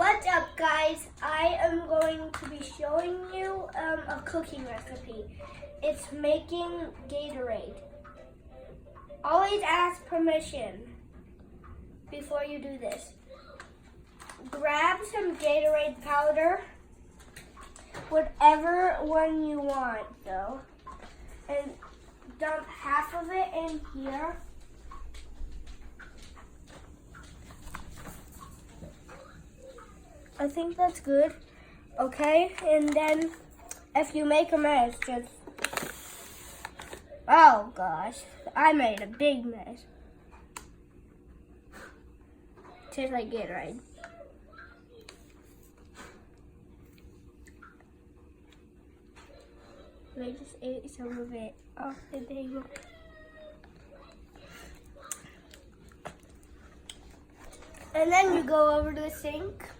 What's up, guys? I am going to be showing you a cooking recipe. It's making Gatorade. Always ask permission before you do this. Grab some Gatorade powder, whatever one you want though, and dump half of it in here. I think that's good. Okay, and then if you make a mess, just, oh gosh, I made a big mess. Tastes like Gatorade. I just ate some of it off the table. And then you go over to the sink.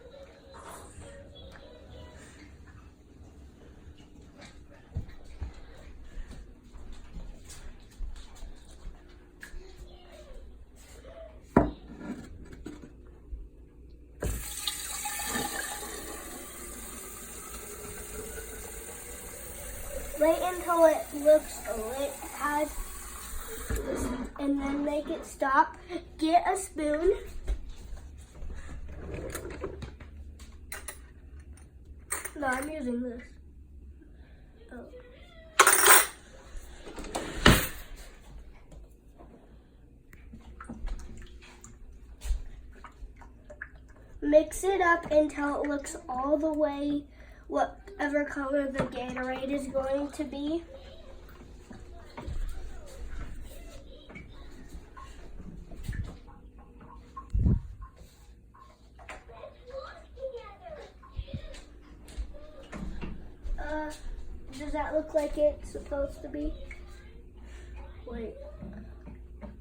Wait until it looks lit, and then make it stop. Get a spoon. No, I'm using this. Oh. Mix it up until it looks all the way whatever color the Gatorade is going to be. Does that look like it's supposed to be? Wait.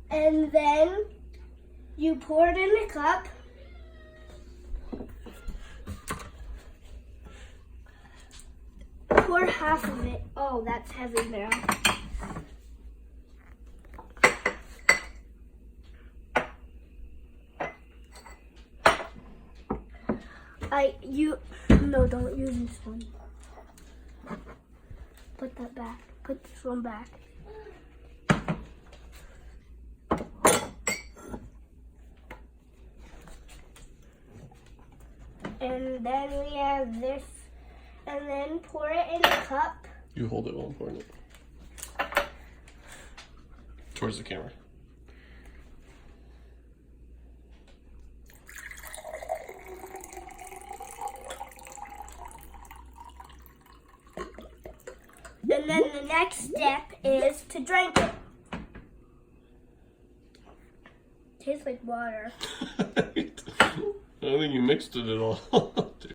And then you pour it in a cup. Pour half of it. Oh, that's heavy now. No, don't use this one. Put that back. Put this one back. And then we have this. And then pour it in a cup. You hold it while I'm pouring it. Towards the camera. And then the next step is to drink it. Tastes like water. I don't think you mixed it at all.